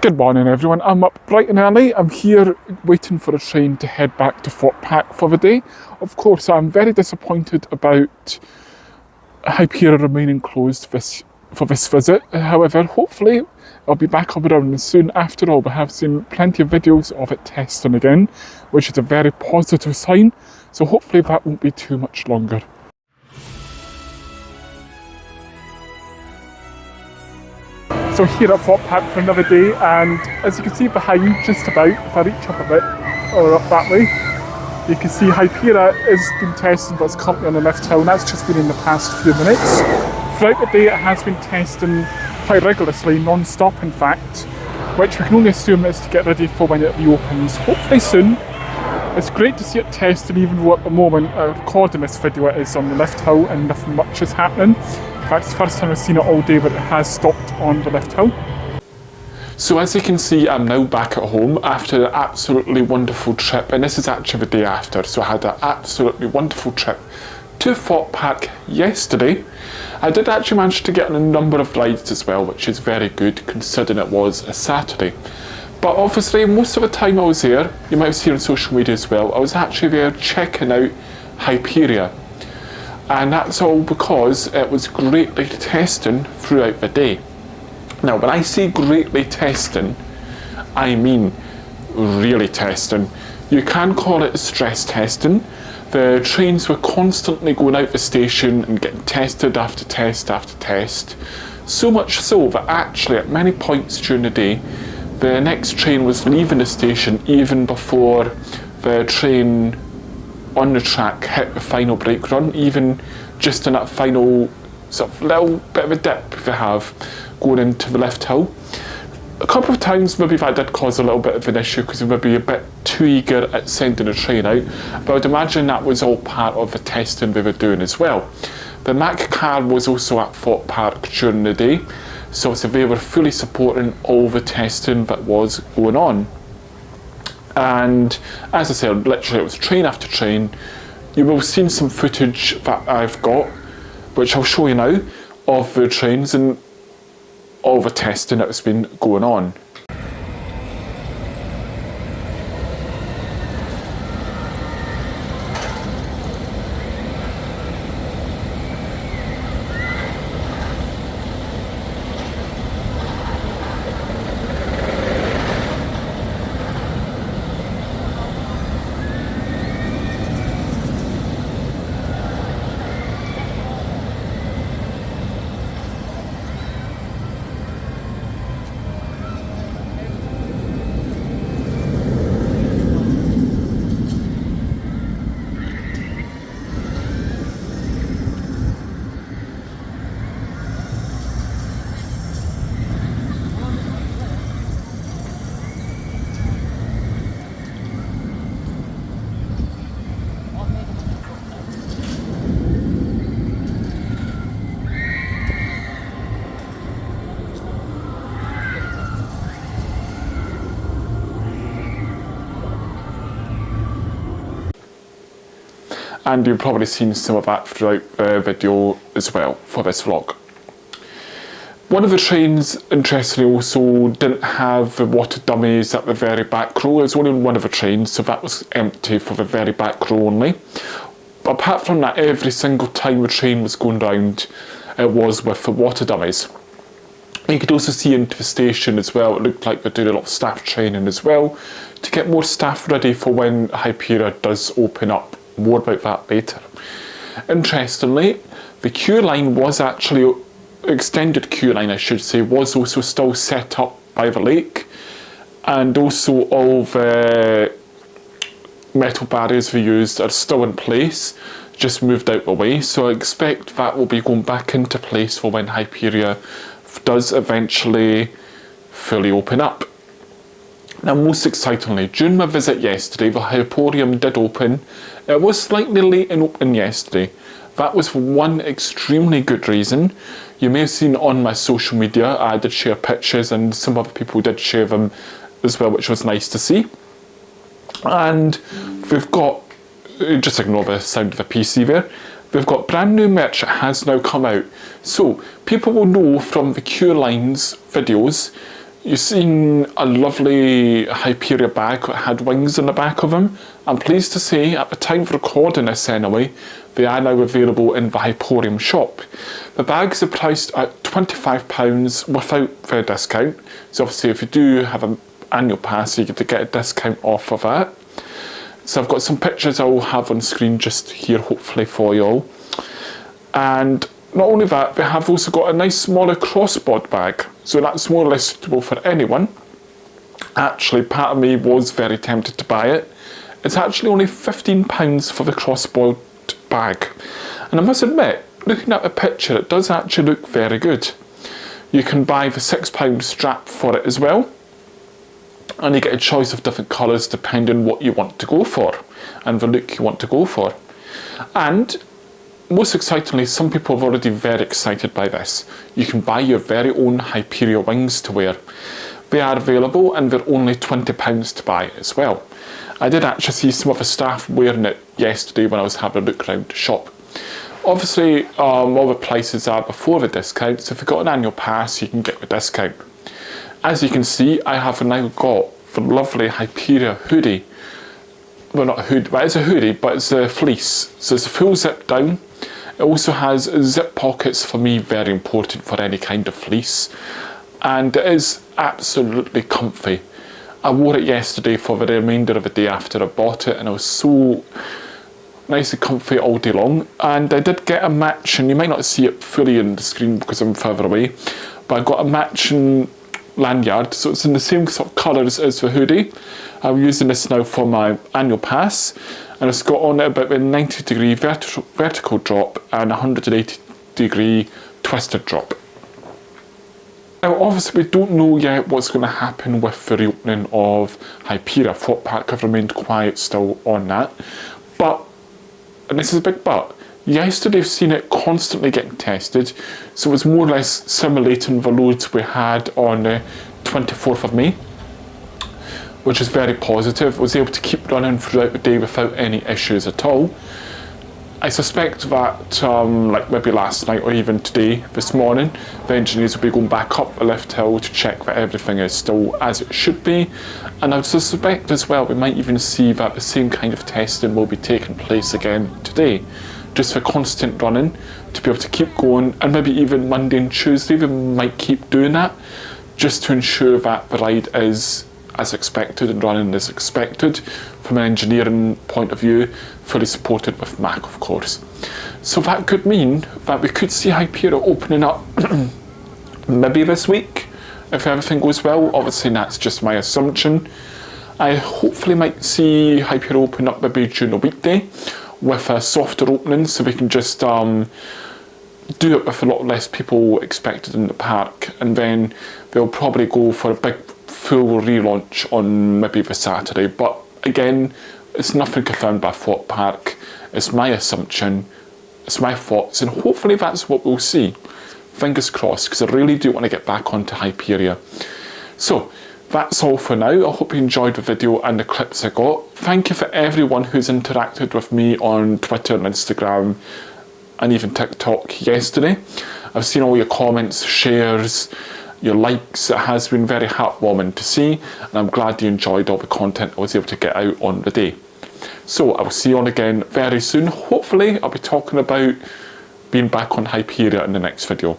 Good morning everyone, I'm up bright and early. I'm here waiting for a train to head back to Thorpe Park for the day. Of course, I'm very disappointed about Hyperia remaining closed for this visit. However, hopefully I'll be back up around soon. After all, we have seen plenty of videos of it testing again, which is a very positive sign. So hopefully that won't be too much longer. So here at Thorpe Park for another day, and as you can see behind, just about, if I reach up a bit, or up that way, you can see Hyperia has been testing, but it's currently on the left hill, and that's just been in the past few minutes. Throughout the day it has been testing quite rigorously, non-stop in fact, which we can only assume is to get ready for when it reopens, hopefully soon. It's great to see it testing, even though at the moment, recording this video, it is on the left hill and nothing much is happening. In fact, it's the first time I've seen it all day, but it has stopped on the left hill. So as you can see, I'm now back at home after an absolutely wonderful trip, and this is actually the day after. So I had an absolutely wonderful trip to Thorpe Park yesterday. I did actually manage to get on a number of rides as well, which is very good considering it was a Saturday. But obviously, most of the time I was there, you might have seen on social media as well, I was actually there checking out Hyperia. And that's all because it was greatly testing throughout the day. Now, when I say greatly testing, I mean really testing. You can call it stress testing. The trains were constantly going out the station and getting tested after test after test. So much so that actually at many points during the day, the next train was leaving the station even before the train on the track hit the final brake run, even just in that final sort of little bit of a dip they have going into the left hill. A couple of times maybe that did cause a little bit of an issue because we may be a bit too eager at sending a train out, but I'd imagine that was all part of the testing they were doing as well. The Mac car was also at Thorpe Park during the day, so they were fully supporting all the testing that was going on. And as I said, literally it was train after train. You will have seen some footage that I've got, which I'll show you now, of the trains and all the testing that has been going on. And you've probably seen some of that throughout the video as well for this vlog. One of the trains, interestingly, also didn't have the water dummies at the very back row. It was only on one of the trains, so that was empty for the very back row only. But apart from that, every single time the train was going round, it was with the water dummies. You could also see into the station as well, it looked like they're doing a lot of staff training as well, to get more staff ready for when Hyperia does open up. More about that later. Interestingly, the queue line was actually, extended queue line I should say, was also still set up by the lake, and also all the metal barriers we used are still in place, just moved out the way, so I expect that will be going back into place for when Hyperia does eventually fully open up. Now, most excitingly, during my visit yesterday, the Hyperium did open. It was slightly late in opening yesterday. That was for one extremely good reason. You may have seen on my social media, I did share pictures and some other people did share them as well, which was nice to see. And we've got, just ignore the sound of the PC there, we've got brand new merch that has now come out. So people will know from the Queue Lines videos, You've seen a lovely Hyperia bag that had wings on the back of them. I'm pleased to say, at the time of recording this anyway, they are now available in the Hyperium shop. The bags are priced at £25 without the discount. So obviously if you do have an annual pass, you get to get a discount off of that. So I've got some pictures I'll have on screen just here hopefully for you all. And not only that, they have also got a nice smaller crossbody bag. So that's more or less suitable for anyone. Actually, part of me was very tempted to buy it. It's actually only £15 for the crossbody bag. And I must admit, looking at the picture, it does actually look very good. You can buy the £6 strap for it as well. And you get a choice of different colours depending on what you want to go for and the look you want to go for. And most excitingly, some people have already very excited by this. You can buy your very own Hyperia wings to wear. They are available and they're only £20 to buy as well. I did actually see some of the staff wearing it yesterday when I was having a look around the shop. Obviously, all the prices are before the discount, so if you've got an annual pass, you can get the discount. As you can see, I have now got the lovely Hyperia hoodie. Well, not a hoodie, but it's a hoodie, but it's a fleece. So it's a full zip down. It also has zip pockets, for me very important for any kind of fleece, and it is absolutely comfy. I wore it yesterday for the remainder of the day after I bought it, and I was so nice and comfy all day long. And I did get a match, and you might not see it fully on the screen because I'm further away, but I got a matching lanyard, so it's in the same sort of colours as the hoodie. I'm using this now for my annual pass, and it's got on it about a 90-degree vertical drop and 180-degree twisted drop. Now obviously we don't know yet what's going to happen with the reopening of Hyperia. Thorpe Park have remained quiet still on that, but, and this is a big but, yesterday I've seen it constantly getting tested, so it was more or less simulating the loads we had on the 24th of May, which is very positive. I was able to keep running throughout the day without any issues at all. I suspect that like maybe last night or even today, this morning, the engineers will be going back up the lift hill to check that everything is still as it should be. And I would suspect as well we might even see that the same kind of testing will be taking place again today, just for constant running, to be able to keep going, and maybe even Monday and Tuesday we might keep doing that, just to ensure that the ride is as expected and running as expected from an engineering point of view, fully supported with Mac of course. So that could mean that we could see Hyperia opening up maybe this week if everything goes well. Obviously that's just my assumption. I hopefully might see Hyperia open up maybe during a weekday with a softer opening, so we can just do it with a lot less people expected in the park, and then they'll probably go for a big full relaunch on maybe the Saturday. But again, it's nothing confirmed by Thorpe Park. It's my assumption, it's my thoughts, and hopefully that's what we'll see. Fingers crossed, because I really do want to get back onto Hyperia. So that's all for now. I hope you enjoyed the video and the clips I got. Thank you for everyone who's interacted with me on Twitter and Instagram and even TikTok yesterday. I've seen all your comments, shares, your likes. It has been very heartwarming to see, and I'm glad you enjoyed all the content I was able to get out on the day. So I will see you on again very soon. Hopefully I'll be talking about being back on Hyperia in the next video.